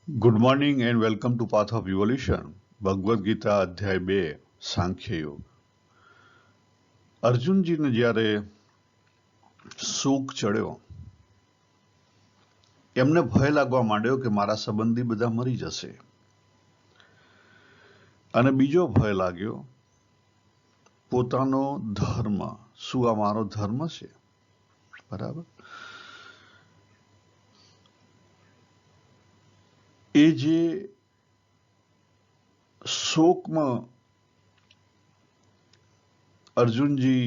Good morning and welcome to Path of Evolution. Bhagavad Gita અધ્યાય 2 સાંખ્ય યોગ. અર્જુનજીને જ્યારે શોક ચડ્યો, એમને ભય લાગવા માંડ્યો કે મારા સંબંધી બધા મરી જશે. અને બીજો ભય લાગ્યો પોતાનો ધર્મ, શું આ મારો ધર્મ છે? બરાબર. એ જે શોકમાં અર્જુનજી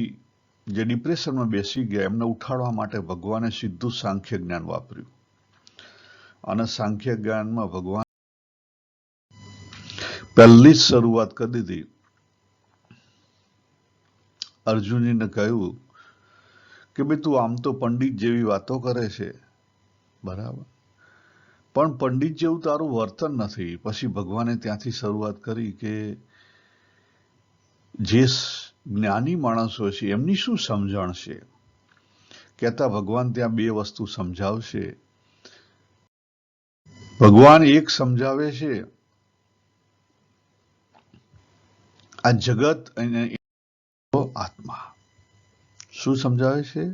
જે ડિપ્રેશનમાં બેસી ગયા, એમને ઉઠાડવા માટે ભગવાને સીધું સાંખ્ય જ્ઞાન વાપર્યું. અને સાંખ્ય જ્ઞાનમાં ભગવાન પહેલી જ શરૂઆત કરી દીધી. અર્જુનજીને કહ્યું કે ભાઈ તું આમ તો પંડિત જેવી વાતો કરે છે, બરાબર, પણ પંડિત જેવું તારું વર્તન નથી. પછી ભગવાને ત્યાંથી શરૂઆત કરી કે જે જ્ઞાની માણસો છે એમની શું સમજણ છે. કહેતા ભગવાન ત્યાં બે વસ્તુ સમજાવશે. ભગવાન એક સમજાવે છે આ જગત અને આત્મા. શું સમજાવે છે?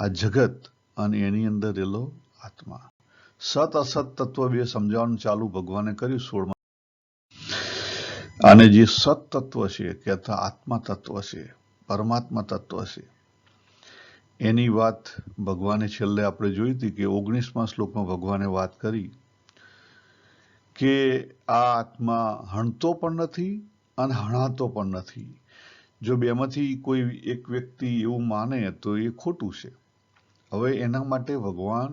આ જગત અને એની અંદર રહેલો આત્મા. સત અસત તત્વ બે સમજાવવાનું ચાલુ ભગવાને કર્યું 16. અને જે સત તત્વ છે, કહેતા આત્મા તત્વ છે, પરમાત્મા તત્વ છે, એની વાત ભગવાને છેલ્લે આપણે જોઈ હતી કે 19મા શ્લોકમાં ભગવાને વાત કરી કે આ આત્મા હણતો પણ નથી અને હણાતો પણ નથી. જો બેમાંથી કોઈ એક વ્યક્તિ એવું માને તો એ ખોટું છે. હવે એના માટે ભગવાન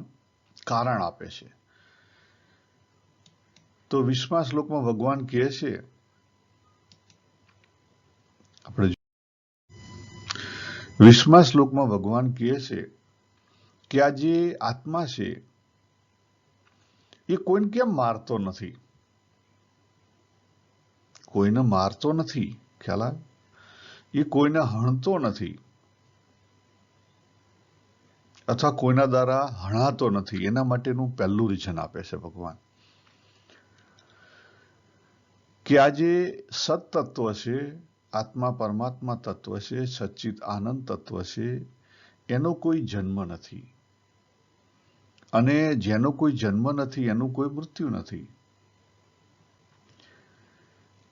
કારણ આપે છે. તો 20મા શ્લોકમાં ભગવાન કહે છે, આપણે 20મા શ્લોકમાં ભગવાન કહે છે કે આ જે આત્મા છે એ કોઈને કેમ મારતો નથી? કોઈને મારતો નથી, ખ્યાલ આવે? એ કોઈને હણતો નથી અથવા કોઈના દ્વારા હણાતો નથી. એના માટેનું પહેલું રીઝન આપે છે ભગવાન કે આ જે સત તત્વ છે, આત્મા પરમાત્મા તત્વ છે, સચ્ચિત આનંદ તત્વ છે, એનો કોઈ જન્મ નથી. અને જેનો કોઈ જન્મ નથી એનું કોઈ મૃત્યુ નથી.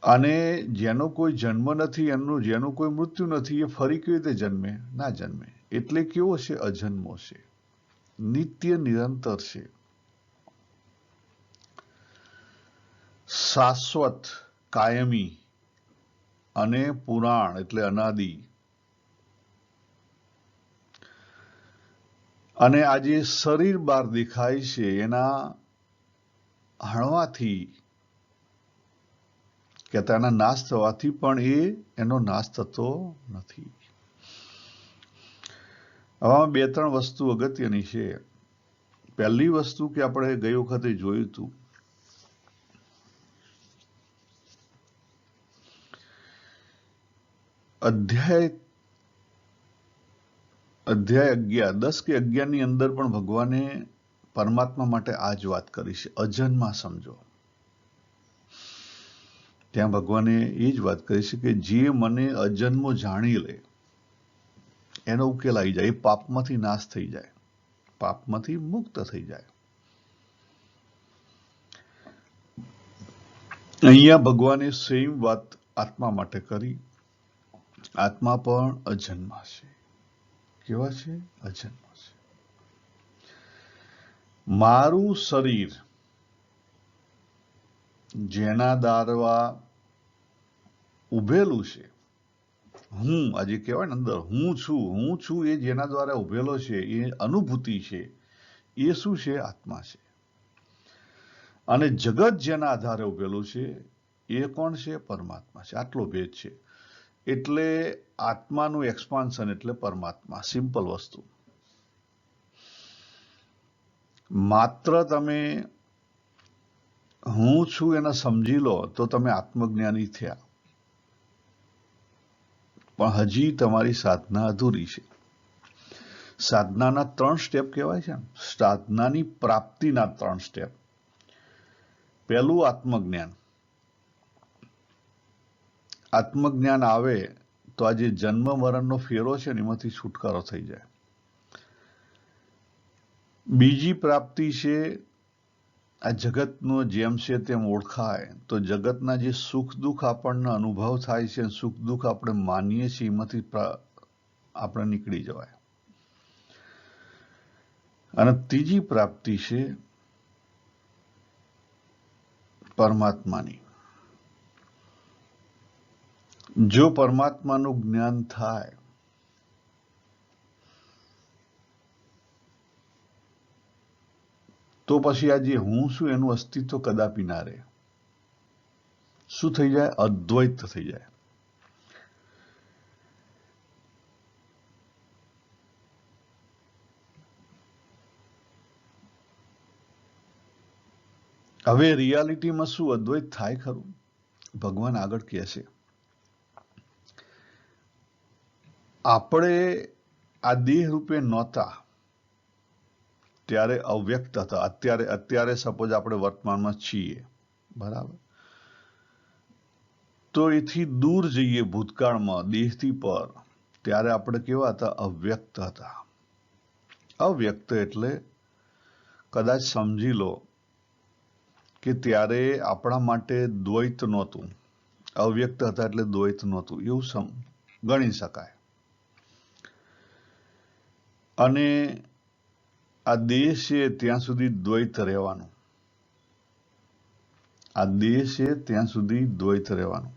અને જેનો કોઈ જન્મ નથી, જેનું કોઈ મૃત્યુ નથી, એ ફરી કેવી રીતે જન્મે? ના જન્મે. એટલે કેવો છે? અજન્મો છે, નિત્ય નિરંતર છે, શાશ્વત, કાયમી અને પુરાણ એટલે અનાદિ. અને આ જે શરીર બહાર દેખાય છે એના હણવાથી, કહેતા એના નાશ થવાથી પણ એનો નાશ થતો નથી. આમાં બે ત્રણ વસ્તુ અગત્યની છે. પહેલી વસ્તુ કે આપણે ગઈ વખતે જોયું હતું, અધ્યાય 11, 10 કે 11 ની અંદર પણ ભગવાને પરમાત્મા માટે આ જ વાત કરી છે, અજન્મા સમજો. ત્યાં ભગવાને એ જ વાત કરી છે કે જે મને અજન્મો જાણી લે એનો ઉકેલ આવી જાય, એ પાપમાંથી નાશ થઈ જાય, પાપમાંથી મુક્ત થઈ જાય. અહીંયા ભગવાને સેમ વાત આત્મા માટે કરી. આત્મા પણ અજન્મા છે. કેવા છે? અજન્મા છે. મારું શરીર જેના દ્વારા ઉભેલું છે, હું આજે કહેવાય ને અંદર હું છું, એ જેના દ્વારા ઉભેલો છે, એ અનુભૂતિ છે, એ શું છે? આત્મા છે. અને જગત જેના આધારે ઉભેલું છે એ કોણ છે? પરમાત્મા છે. આટલો ભેદ છે. એટલે આત્માનું એક્સપાન્શન એટલે પરમાત્મા. સિમ્પલ વસ્તુ. માત્ર તમે હું છું એને સમજી લો તો તમે આત્મજ્ઞાની થયા, પણ હજી તમારી સાધના અધૂરી છે. સાધનાના 3 સ્ટેપ કહેવાય છે. સાધનાની પ્રાપ્તિના 3 સ્ટેપ. પહેલું આત્મજ્ઞાન. આત્મજ્ઞાન આવે તો આ જે જન્મ મરણનો ફેરો છે ને એમાંથી છુટકારો થઈ જાય. બીજી પ્રાપ્તિ છે આ જગતનો જેમ છે તેમ ઓળખાય, તો જગતના જે સુખ દુઃખ આપણને અનુભવ થાય છે, સુખ દુઃખ આપણે માનીએ છીએ એમાંથી આપણે નીકળી જવાય. અને ત્રીજી પ્રાપ્તિ છે પરમાત્માની. જો પરમાત્માનું જ્ઞાન થાય તો પછી આ જે હું છું એનું અસ્તિત્વ કદાપી ના રહે. શું થઈ જાય? અદ્વૈત થઈ જાય. હવે રિયાલિટીમાં શું અદ્વૈત થાય ખરું? ભગવાન આગળ કહે છે આપણે આ દેહ રૂપે નહોતા ત્યારે અવ્યક્ત હતા. અત્યારે સપોઝ આપણે વર્તમાનમાં છીએ, બરાબર? તો એથી દૂર જઈએ ભૂતકાળમાં દેહથી પર, ત્યારે આપણે કેવા હતા? અવ્યક્ત હતા. અવ્યક્ત એટલે કદાચ સમજી લો કે ત્યારે આપણા માટે દ્વૈત નહોતું. અવ્યક્ત હતા એટલે દ્વૈત નહોતું, એવું ગણી શકાય. અને આ દેહ છે ત્યાં સુધી દ્વૈત રહેવાનું. આ દેહ છે ત્યાં સુધી દ્વૈત રહેવાનું.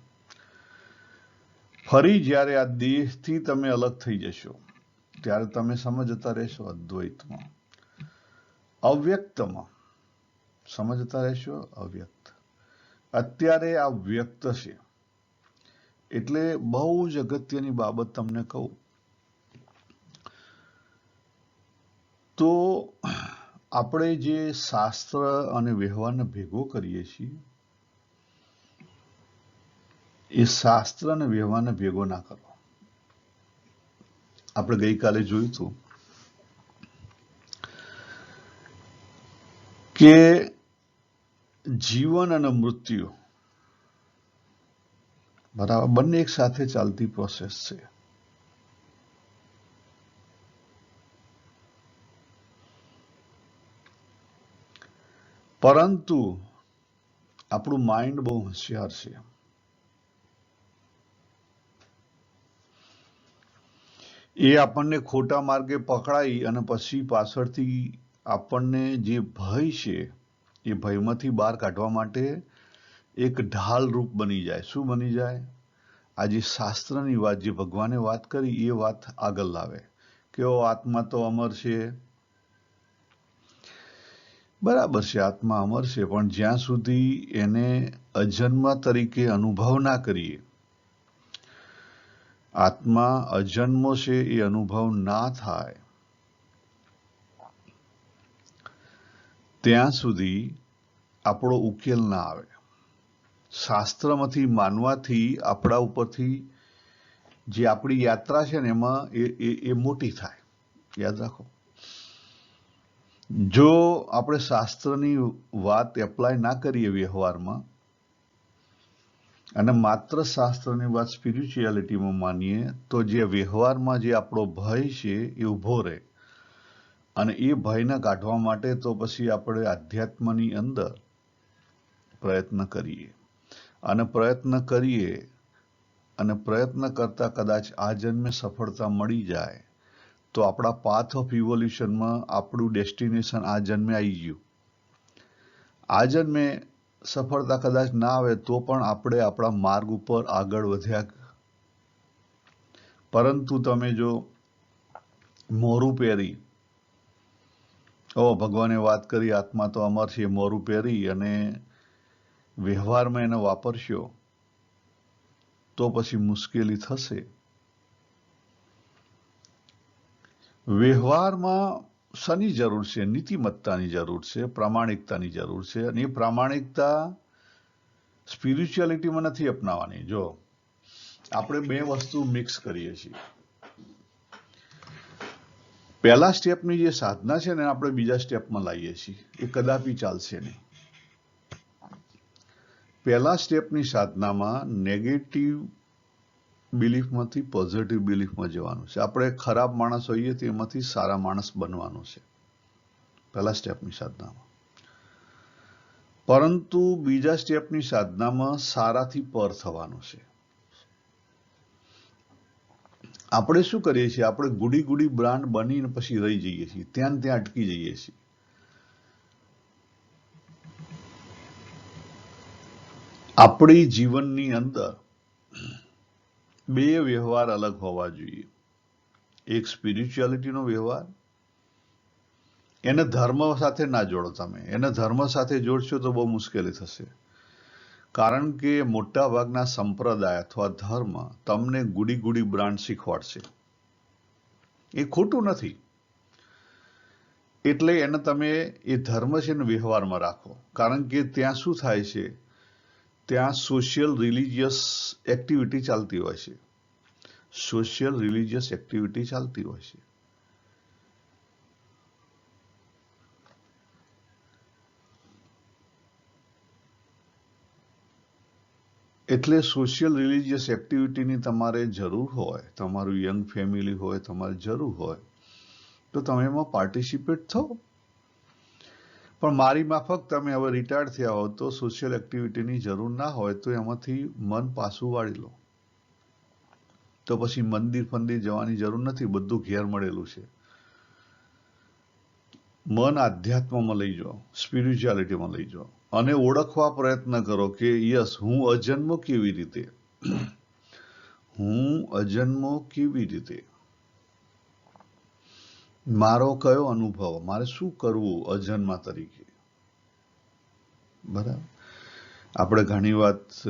ફરી જ્યારે આ દેહથી તમે અલગ થઈ જશો ત્યારે તમે સમજતા રહેશો અદ્વૈતમાં, અવ્યક્તમાં સમજતા રહેશો અવ્યક્ત. અત્યારે આ વ્યક્ત છે. એટલે બહુ જ અગત્યની બાબત તમને કહું તો આપણે જે શાસ્ત્ર અને વ્યવહારને ભેગો કરીએ છીએ એ શાસ્ત્ર અને વ્યવહારને ભેગો ના કરો. આપણે ગઈકાલે જોયું હતું કે જીવન અને મૃત્યુ, બરાબર, બંને એક સાથે ચાલતી પ્રોસેસ છે. પરંતુ આપણું માઇન્ડ બહુ હોશિયાર છે. એ આપણને ખોટા માર્ગે પકડાઈ અને પછી પાછળથી આપણને જે ભય છે એ ભયમાંથી બહાર કાઢવા માટે એક ઢાલ રૂપ બની જાય. શું બની જાય? આ જે શાસ્ત્રની વાત, જે ભગવાને વાત કરી એ વાત આગળ લાવે કે આત્મા તો અમર છે. બરાબર છે, આત્મા અમર છે, પણ જ્યાં સુધી એને અજન્મા તરીકે અનુભવ ના કરીએ, આત્મા અજન્મો છે એ અનુભવ ના થાય ત્યાં સુધી આપણો ઉકેલ ના આવે. શાસ્ત્રમાંથી માનવાથી આપણા ઉપરથી જે આપણી યાત્રા છે ને એમાં એ મોટી થાય. યાદ રાખો, જો આપણે શાસ્ત્રની વાત એપ્લાય ના કરીએ વ્યવહારમાં અને માત્ર શાસ્ત્રની વાત સ્પિરિચ્યુઆલિટીમાં માનીએ તો જે વ્યવહારમાં જે આપણો ભય છે એ ઊભો રહે. અને એ ભયને કાઢવા માટે તો પછી આપણે આધ્યાત્મની અંદર પ્રયત્ન કરીએ અને પ્રયત્ન કરતા કદાચ આ જન્મે સફળતા મળી જાય તો આપણા પાથ ઓફ ઇવોલ્યુશનમાં આપણું ડેસ્ટિનેશન આ જન્મે આવી ગયું. આ જન્મે સફળતા કદાચ ના આવે તો પણ આપણે આપણા માર્ગ ઉપર આગળ વધ્યા. પરંતુ તમે જો મોરું પહેરી, ભગવાને વાત કરી આત્મા તો અમર છે, મોરું પહેરી અને વ્યવહારમાં એને વાપરશો તો પછી મુશ્કેલી થશે. વ્યવહારમાં શની જરૂર છે? નીતિમત્તાની જરૂર છે, પ્રામાણિકતાની જરૂર છે. અને એ પ્રામાણિકતા સ્પિરિચ્યુઆલિટીમાં નથી અપનાવવાની. જો આપણે બે વસ્તુ મિક્સ કરીએ છીએ. પહેલા સ્ટેપની જે સાધના છે ને આપણે બીજા સ્ટેપમાં લાવીએ છીએ, એ કદાપી ચાલશે નહીં. પહેલા સ્ટેપની સાધનામાં નેગેટિવ બિલીફમાંથી પોઝિટિવ બિલીફમાં જવાનું છે. આપણે ખરાબ માણસ હોઈએ તો એમાંથી સારા માણસ બનવાનું છે પહેલા સ્ટેપની સાધનામાં. પરંતુ બીજા સ્ટેપની સાધનામાં સારાથી પર થવાનું છે. આપણે શું કરીએ છીએ? આપણે ગુડી ગુડી બ્રાન્ડ બનીને પછી રહી જઈએ છીએ, ત્યાં ને ત્યાં અટકી જઈએ છીએ. આપણી જીવનની અંદર બે વ્યવહાર અલગ હોવા જોઈએ. એક સ્પિરિચ્યુઆલિટીનો વ્યવહાર, એને ધર્મ સાથે ના જોડો તમે. એને ધર્મ સાથે જોડશો તો બહુ મુશ્કેલી થશે. કારણ કે મોટા ભાગના સંપ્રદાય અથવા ધર્મ તમને ગુડી ગુડી બ્રાન્ડ શીખવાડશે. એ ખોટું નથી. એટલે એને તમે એ ધર્મ છે ને વ્યવહારમાં રાખો. કારણ કે ત્યાં શું થાય છે? ત્યાં સોશિયલ રિલિજિયસ એક્ટિવિટી ચાલતી હોય છે. સોશિયલ રિલિજિયસ એક્ટિવિટી ચાલતી હોય છે. એટલે સોશિયલ રિલિજિયસ એક્ટિવિટીની તમારે જરૂર હોય, તમારું યંગ ફેમિલી હોય, તમારે જરૂર હોય તો તમે એમાં પાર્ટિસિપેટ થાઓ. પણ મારી માફક તમે હવે રિટાયર્ડ થયા હો તો સોશિયલ એક્ટિવિટીની જરૂર ના હોય તો એમાંથી મન પાછું વાળી લો. તો પછી મંદિર ફંદિર જવાની જરૂર નથી, બધું ઘેર મળેલું છે. મન આધ્યાત્મમાં લઈ જાઓ, સ્પિરિચ્યુઆલિટીમાં લઈ જાઓ અને ઓળખવા પ્રયત્ન કરો કે યસ, હું અજન્મો કેવી રીતે, હું અજન્મો કેવી રીતે, મારો કયો અનુભવ, મારે શું કરવું અજન્મા તરીકે. બરાબર. આપણે ઘણી વાત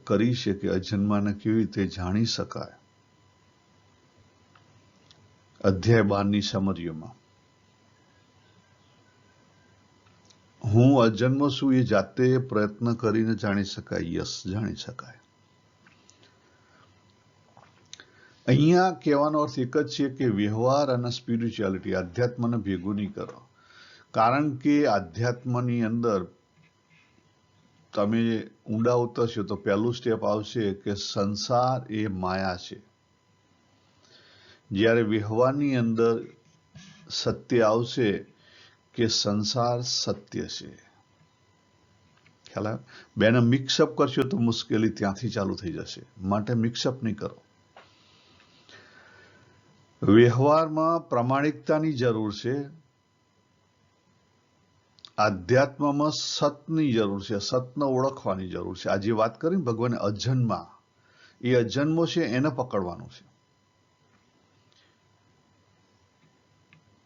કરી છે કે અજન્માને કેવી રીતે જાણી શકાય. અધ્યાય 12ની સમરીઓમાં હું અજન્મો છું એ જાતે પ્રયત્ન કરીને જાણી શકાય. યસ, જાણી શકાય. અહીંયા કહેવાનો અર્થ એક જ છે કે વ્યવહાર અને સ્પિરિચ્યુઆલિટી, આધ્યાત્મને ભેગું નહીં કરો. કારણ કે આધ્યાત્મની અંદર તમે ઊંડા ઉતરશો તો પહેલું સ્ટેપ આવશે કે સંસાર એ માયા છે. જ્યારે વ્યવહારની અંદર સત્ય આવશે કે સંસાર સત્ય છે. ખ્યાલ આવે? બેને મિક્સઅપ કરશો તો મુશ્કેલી ત્યાંથી ચાલુ થઈ જશે. માટે મિક્સઅપ નહીં કરો. વ્યવહારમાં પ્રમાણિકતાની જરૂર છે. આધ્યાત્મમાં સતની જરૂર છે. સતને ઓળખવાની જરૂર છે. આજે વાત કરી ભગવાને અજન્મા, એ અજન્મો છે એને પકડવાનું છે.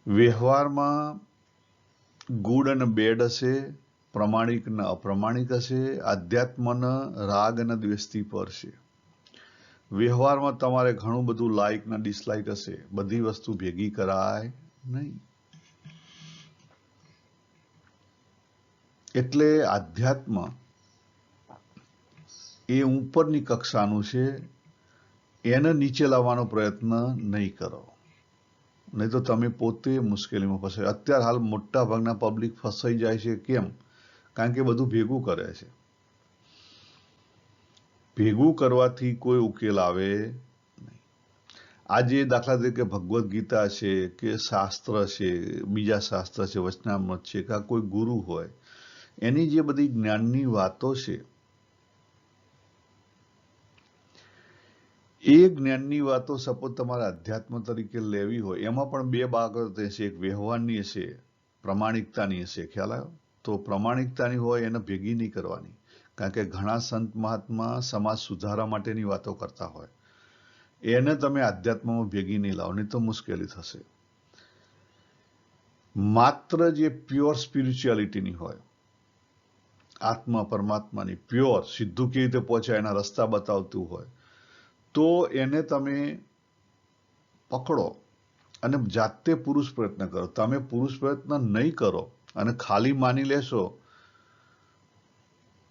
વ્યવહારમાં ગુડ અને બેડ હશે, પ્રમાણિક અને અપ્રમાણિક હશે. આધ્યાત્મને રાગ અને દ્વેષથી પર છે. વ્યવહારમાં તમારે ઘણું બધું લાઈક અને ડિસલાઈક હશે. બધી વસ્તુ ભેગી કરાય નહીં. એટલે આધ્યાત્મ એ ઉપરની કક્ષાનું છે. એને નીચે લાવવાનો પ્રયત્ન નહીં કરો, નહીં તો તમે પોતે મુશ્કેલીમાં ફસાય. અત્યારે હાલ મોટા ભાગના પબ્લિક ફસાઈ જાય છે. કેમ? કારણ કે બધું ભેગું કરે છે. ભેગું કરવાથી કોઈ ઉકેલ આવે નહીં. આજે દાખલા તરીકે ભગવદ્ ગીતા છે કે શાસ્ત્ર છે, બીજા શાસ્ત્ર છે, વચનામૃત છે, કે કોઈ ગુરુ હોય, એની જે બધી જ્ઞાનની વાતો છે, એ જ્ઞાનની વાતો સપોઝ તમારે અધ્યાત્મ તરીકે લેવી હોય, એમાં પણ બે બાબત હશે. એક વ્યવહારની હશે, પ્રમાણિકતાની હશે. ખ્યાલ આવ્યો? તો પ્રમાણિકતાની હોય એને ભેગી નહીં કરવાની. કારણ કે ઘણા સંત મહાત્મા સમાજ સુધારા માટેની વાતો કરતા હોય, એને તમે આધ્યાત્મમાં ભેગી નહીં લાવો, નહીં તો મુશ્કેલી થશે. માત્ર જે પ્યોર સ્પિરિચ્યુઆલિટીની હોય, આત્મા પરમાત્માની પ્યોર, સીધું કેવી રીતે પહોંચાય એના રસ્તા બતાવતું હોય, તો એને તમે પકડો અને જાતે પુરુષ પ્રયત્ન કરો. તમે પુરુષ પ્રયત્ન નહીં કરો અને ખાલી માની લેશો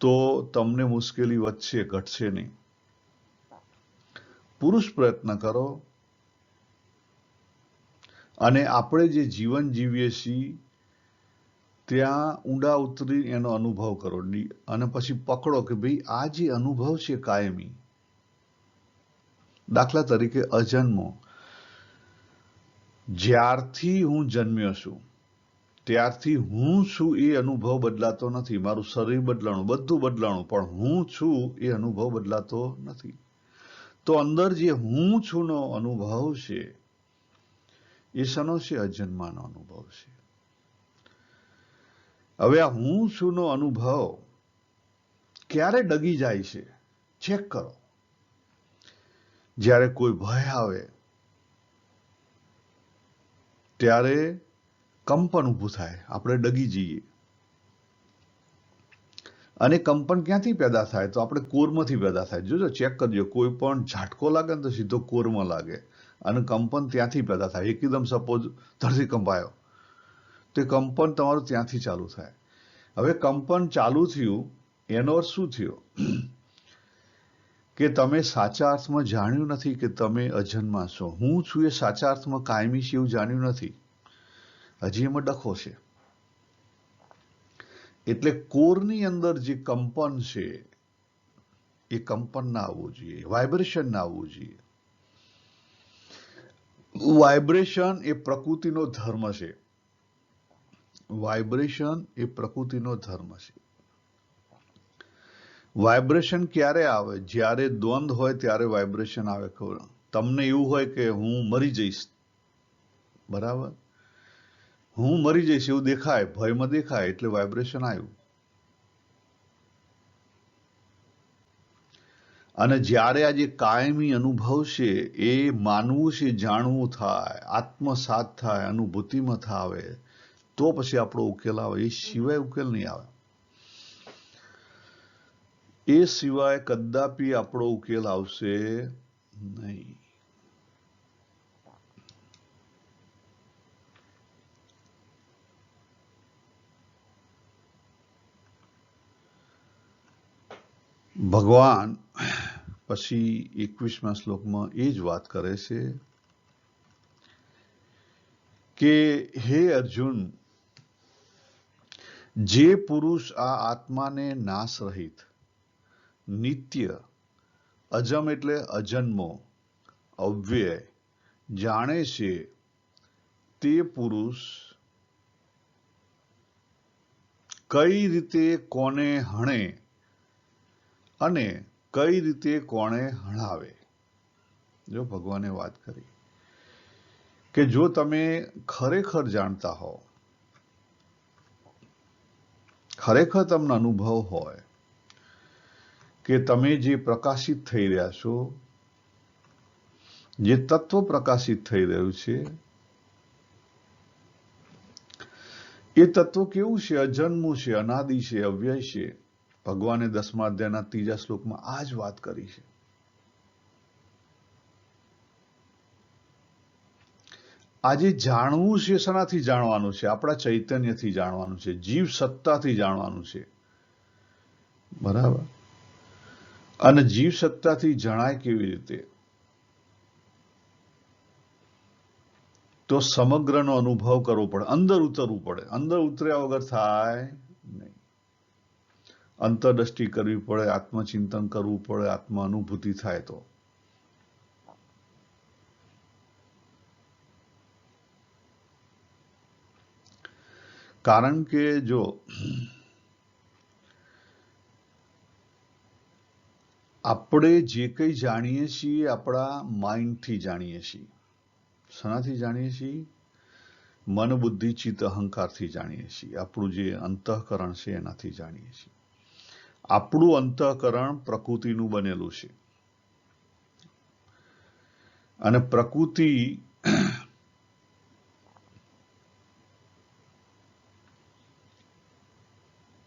તો તમને મુશ્કેલી વધશે, ઘટશે નહીં. પુરુષ પ્રયત્ન કરો. અને આપણે જે જીવન જીવીએ છીએ ત્યાં ઊંડા ઉતરી એનો અનુભવ કરો અને પછી પકડો કે ભાઈ આ જે અનુભવ છે કાયમી, દાખલા તરીકે અજન્મો, જ્યારથી હું જન્મ્યો છું ત્યારથી હું છું એ અનુભવ બદલાતો નથી. મારું શરીર બદલાણું, બધું બદલાણું, પણ હું છું એ અનુભવ બદલાતો નથી. તો અંદર જે હું છું નો અનુભવ છે એ શનો છે? અજન્માનો અનુભવ છે. હવે આ હું છું નો અનુભવ ક્યારે ડગી જાય છે? ચેક કરો. જ્યારે કોઈ ભય આવે ત્યારે કંપન ઊભું થાય, આપણે ડગી જઈએ. અને કંપન ક્યાંથી પેદા થાય? તો આપણે કોરમાંથી પેદા થાય. જોજો, ચેક કરજો, કોઈ પણ ઝાટકો લાગે ને તો સીધો કોરમાં લાગે અને કંપન ત્યાંથી પેદા થાય. એકદમ સપોઝ ધરતીકંપ આવ્યો તો કંપન તમારું ત્યાંથી ચાલુ થાય. હવે કંપન ચાલુ થયું એનો અર્થ શું થયો? કે તમે સાચા અર્થમાં જાણ્યું નથી કે તમે અજન્મા છો. હું છું એ સાચા અર્થમાં કાયમી છે એવું જાણ્યું નથી. હજી એમાં ડખો છે. એટલે કોરની અંદર જે કંપન છે એ કંપન ના આવવું જોઈએ, વાઇબ્રેશન ના આવવું જોઈએ. વાઇબ્રેશન એ પ્રકૃતિનો ધર્મ છે. વાઇબ્રેશન એ પ્રકૃતિનો ધર્મ છે. વાઇબ્રેશન ક્યારે આવે? જ્યારે દ્વંદ હોય ત્યારે વાઇબ્રેશન આવે. તમને એવું હોય કે હું મરી જઈશ, બરાબર? હું મરી જઈશ એવું દેખાય, ભયમાં દેખાય, એટલે વાઇબ્રેશન આવ્યું. અને જ્યારે આ જે કાયમી અનુભવ છે એ માનવું છે, જાણવું થાય, આત્મસાત થાય, અનુભૂતિમાં થાય, તો પછી આપણો ઉકેલ આવે. એ સિવાય ઉકેલ નહીં આવે. એ સિવાય કદાપી આપણો ઉકેલ આવશે નહીં. ભગવાન પછી 21મા શ્લોકમાં એ જ વાત કરે છે કે હે અર્જુન, જે પુરુષ આ આત્માને નાશ રહિત, નિત્ય, અજમ એટલે અજન્મો, અવ્યય જાણે છે, તે પુરુષ કઈ રીતે કોને હણે અને કઈ રીતે કોને હણાવે. જો ભગવાને વાત કરી કે જો તમે ખરેખર જાણતા હો, ખરેખર તમને અનુભવ હોય કે તમે જે પ્રકાશિત થઈ રહ્યા છો, જે તત્વ પ્રકાશિત થઈ રહ્યું છે, એ તત્વ કેવું છે? અજન્મું છે, અનાદિ છે, અવ્યય છે. ભગવાને 10મા અધ્યાયના 3જા શ્લોકમાં આ જ વાત કરી છે. આજે જાણવું છે, શેનાથી જાણવાનું છે? આપણા ચૈતન્યથી જાણવાનું છે, જીવ સત્તાથી જાણવાનું છે, બરાબર? અને જીવ સત્તાથી જણાય કેવી રીતે? તો સમગ્રનો અનુભવ કરવો પડે, અંદર ઉતરવું પડે. અંદર ઉતર્યા વગર થાય નહીં. અંતરદ્રષ્ટિ કરવી પડે, આત્મચિંતન કરવું પડે, આત્મ અનુભૂતિ થાય તો. કારણ કે જો આપણે જે કંઈ જાણીએ છીએ આપણા માઇન્ડથી જાણીએ છીએ. શેનાથી જાણીએ છીએ? મન, બુદ્ધિ, ચિત્ત, અહંકારથી જાણીએ છીએ. આપણું જે અંતઃકરણ છે એનાથી જાણીએ છીએ. આપણું અંતઃકરણ પ્રકૃતિનું બનેલું છે અને પ્રકૃતિ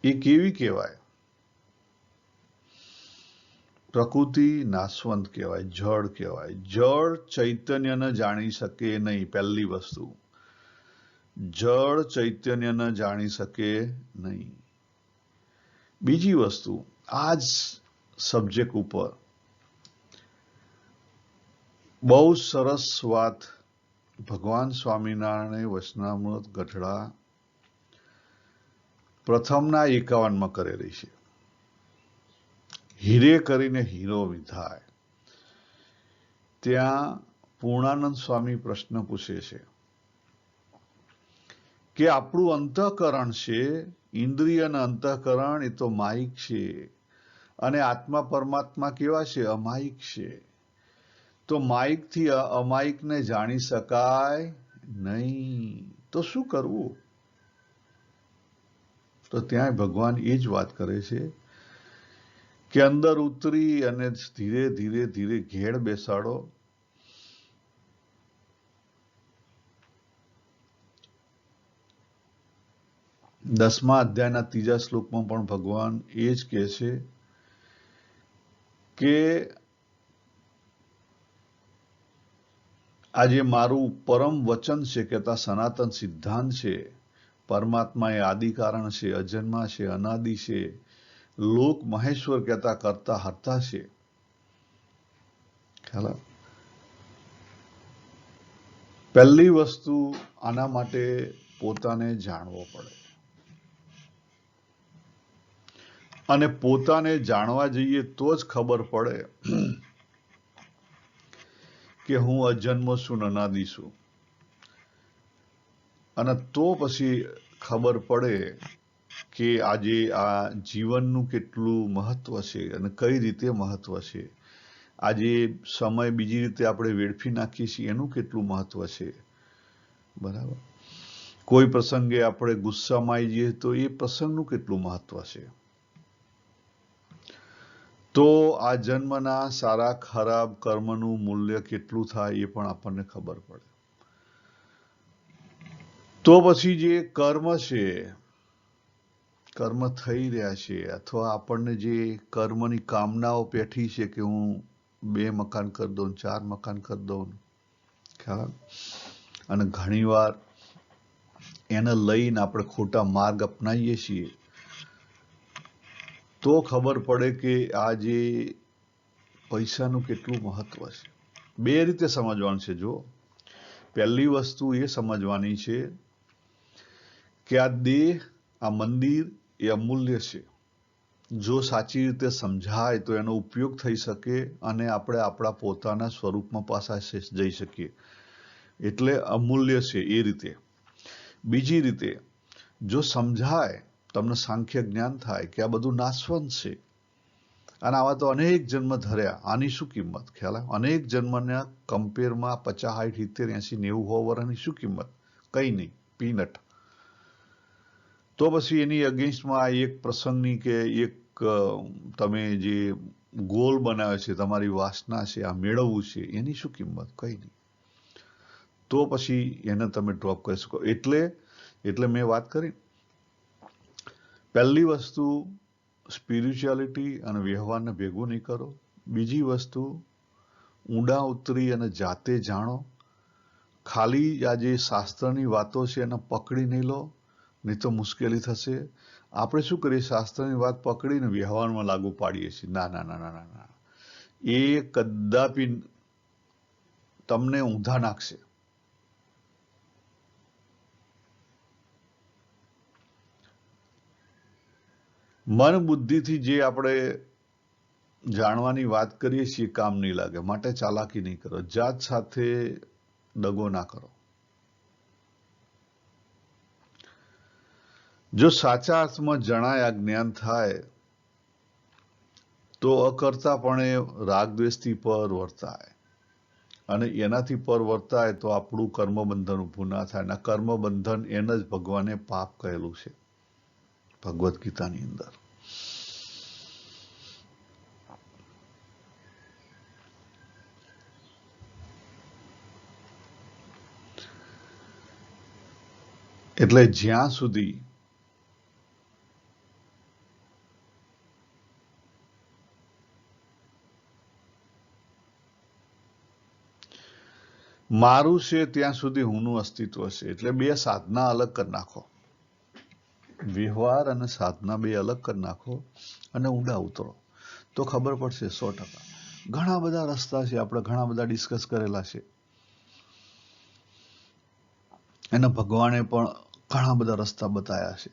એ કેવી કહેવાય? પ્રકૃતિ નાશવંત કહેવાય, જળ કહેવાય. જળ ચૈતન્યને જાણી શકે નહીં. પહેલી વસ્તુ, જળ ચૈતન્યને જાણી શકે નહીં. બીજી વસ્તુ, આ જ સબ્જેક્ટ ઉપર બહુ સરસ વાત ભગવાન સ્વામિનારાયણે વચનામૃત ગઢડા પ્રથમના 51માં કરેલી છે. હીરે કરીને હીરો વિધાય. ત્યાં પૂર્ણાનંદ સ્વામી પ્રશ્ન પૂછે છે કે આપણું અંતઃકરણ છે, ઇન્દ્રિય અને અંતઃકરણ એ તો માયિક છે, અને આત્મા પરમાત્મા કેવા છે? અમાયિક છે. તો માયિક થી અમાયિકને જાણી શકાય નહીં, તો શું કરવું? તો ત્યાં ભગવાન એ જ વાત કરે છે કે અંદર ઉતરી અને ધીરે ધીરે ધીરે ઘેડ બેસાડો. દસમા અધ્યાયના 3જા શ્લોકમાં પણ ભગવાન એ જ કહે છે કે આજે મારું પરમ વચન છે, કહેતા સનાતન સિદ્ધાંત છે, પરમાત્મા એ આદિ કારણ છે, અજન્મા છે, અનાદિ છે, લોક મહેશ્વર કહેતા કરતા હરતા છે. ખ્યાલ? પહેલી વસ્તુ આના માટે પોતાને જાણવો પડે, અને પોતાને જાણવા જઈએ તો જ ખબર પડે કે હું અજન્મ છું, અનાદિ છું. અને તો પછી ખબર પડે કે આજે આ જીવનનું કેટલું મહત્વ છે અને કઈ રીતે મહત્વ છે. આજે સમય બીજી રીતે આપણે વેડફી નાખીએ છીએ એનું કેટલું મહત્વ છે. બરાબર? કોઈ પ્રસંગે આપણે ગુસ્સામાં આવી જઈએ તો એ પ્રસંગનું કેટલું મહત્વ છે. તો આ જન્મના સારા ખરાબ કર્મનું મૂલ્ય કેટલું થાય એ પણ આપણને ખબર પડે. તો પછી જે કર્મ છે, કર્મ થઈ રહ્યા છે, અથવા આપણને જે કર્મની કામનાઓ પેઠી છે કે હું 2 મકાન કરી દઉં, 4 મકાન કરી દઉં, ખ્યાલ? અને ઘણીવાર એને લઈને આપણે ખોટા માર્ગ અપનાવીએ છીએ, તો ખબર પડે કે આ જે પૈસાનું કેટલું મહત્વ છે. 2 રીતે સમજવાનું છે. જો પહેલી વસ્તુ એ સમજવાની છે કે આ દેહ, આ મંદિર એ અમૂલ્ય છે. જો સાચી રીતે સમજાય તો એનો ઉપયોગ થઈ શકે અને આપણે આપણા પોતાના સ્વરૂપમાં પાછા જઈ શકીએ. એટલે અમૂલ્ય છે એ રીતે. બીજી રીતે, જો સમજાય, તમને સાંખ્ય જ્ઞાન થાય કે આ બધું નાશવંત છે અને આવા તો અનેક જન્મ ધર્યા, આની શું કિંમત? ખ્યાલ? અનેક જન્મના કમ્પેરમાં 50, 60, 70, 80, 90 વર્ષની શું કિંમત? કંઈ નહીં, પીનટ. તો પછી એની અગેન્સ્ટમાં એક પ્રસંગની કે એક તમે જે ગોલ બનાવે છે, તમારી વાસના છે, આ મેળવવું છે, એની શું કિંમત? કંઈ નહીં. તો પછી એને તમે ડ્રોપ કરી શકો. એટલે મેં વાત કરી, પહેલી વસ્તુ સ્પિરિચ્યુઆલિટી અને વ્યવહારને ભેગું નહીં કરો. બીજી વસ્તુ ઊંડા ઉતરી અને જાતે જાણો. ખાલી આ જે શાસ્ત્રની વાતો છે એને પકડી નહીં લો, નહીં તો મુશ્કેલી થશે. આપણે શું કરીએ? શાસ્ત્રની વાત પકડીને વ્યવહારમાં લાગુ પાડીએ છીએ. ના ના ના ના ના, એ કદાપી તમને ઊંધા નાખશે. મન બુદ્ધિથી જે આપણે જાણવાની વાત કરીએ છીએ કામ નહીં લાગે. માટે ચાલાકી નહીં કરો, જાત સાથે દગો ના કરો. જો સાચા અર્થમાં જણાય, આ જ્ઞાન થાય, તો અકર્તાપણે રાગદ્વેષથી પર વર્તાય, અને એનાથી પર વર્તાય તો આપણું કર્મબંધન ઊભું ના થાય. અને કર્મબંધન એને જ ભગવાને પાપ કહેલું છે ભગવદ્ ગીતાની અંદર. એટલે જ્યાં સુધી મારું છે ત્યાં સુધી હુંનું અસ્તિત્વ છે. એટલે 2 સાધના અલગ કરી નાખો. વ્યવહાર અને સાધના 2 અલગ કરી નાખો અને ઊંડા ઉતરો તો ખબર પડશે 100%. ઘણા બધા રસ્તા છે, આપણે ઘણા બધા ડિસ્કસ કરેલા છે. એના ભગવાને પણ ઘણા બધા રસ્તા બતાવ્યા છે.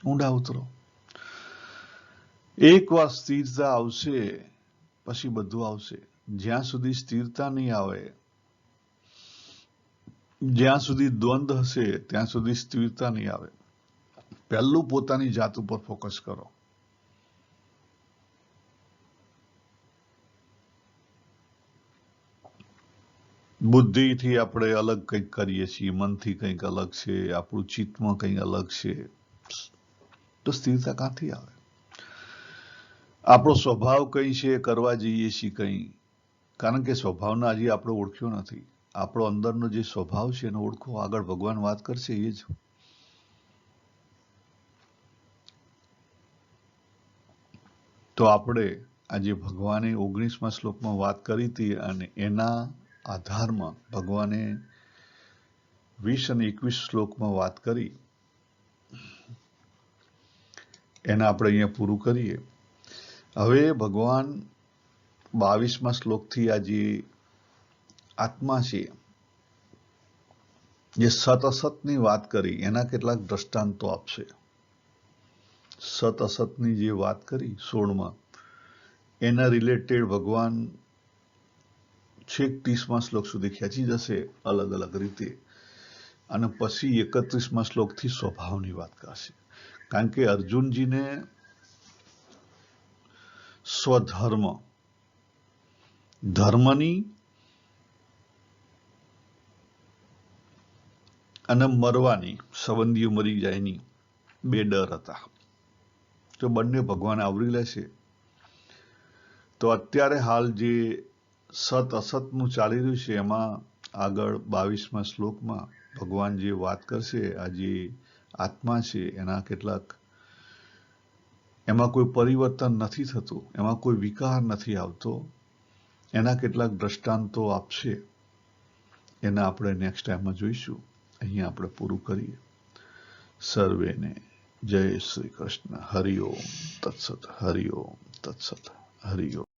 ઊંડા ઉતરો. એકવાર સ્થિરતા આવશે પછી બધું આવશે. જ્યાં સુધી સ્થિરતા નહીં આવે, જ્યાં સુધી દ્વંદ હશે ત્યાં સુધી સ્થિરતા નહીં આવે. પહેલું પોતાની જાત ઉપર ફોકસ કરો. બુદ્ધિથી આપણે અલગ કંઈક કરીએ છીએ, મનથી કંઈક અલગ છે, આપણું ચિત્તમાં કંઈક અલગ છે, તો સ્થિરતા ક્યાંથી આવે? આપણો સ્વભાવ કઈ છે, કરવા જઈએ છીએ કંઈ, કારણ કે સ્વભાવને હજી આપણે ઓળખ્યો નથી. આપણો અંદરનો જે સ્વભાવ છે એને ઓળખો. આગળ ભગવાન વાત કરશે એ જ. તો આપણે આજે ભગવાને 19મા શ્લોકમાં વાત કરી હતી અને એના આધારમાં ભગવાને 20 અને 21 શ્લોકમાં વાત કરી. એને આપણે અહીંયા પૂરું કરીએ. હવે ભગવાન 22મા શ્લોકથી આ જે આત્મા છે, જે સત અસતની વાત કરી, એના કેટલાક દ્રષ્ટાંતો આપશે. સત અસતની જે વાત કરી 16માં, એના રિલેટેડ ભગવાન છેક 30મા શ્લોક સુધી ખેંચી જશે અલગ અલગ રીતે, અને પછી 31મા શ્લોકથી સ્વભાવની વાત કરશે. કારણ કે અર્જુનજીને સ્વધર્મ, ધર્મની અને મરવાની, સંબંધીઓ મરી જાયની બે ડર હતા. તો બંને ભગવાન આવરી લેશે. તો અત્યારે હાલ જે સત અસતનું ચાલી રહ્યું છે એમાં આગળ 22મા શ્લોકમાં ભગવાન જે વાત કરશે, આ જે આત્મા છે એના કેટલાક, એમાં કોઈ પરિવર્તન નથી થતું, એમાં કોઈ વિકાર નથી આવતો, એના કેટલાક દ્રષ્ટાંતો આપશે. એના આપણે નેક્સ્ટ ટાઈમમાં જોઈશું. અહીંયા આપણે પૂરું કરીએ. સર્વેને જય શ્રી કૃષ્ણ. હરિ ઓમ તત્સત. હરિ ઓમ તત્સત. હરિ ઓમ.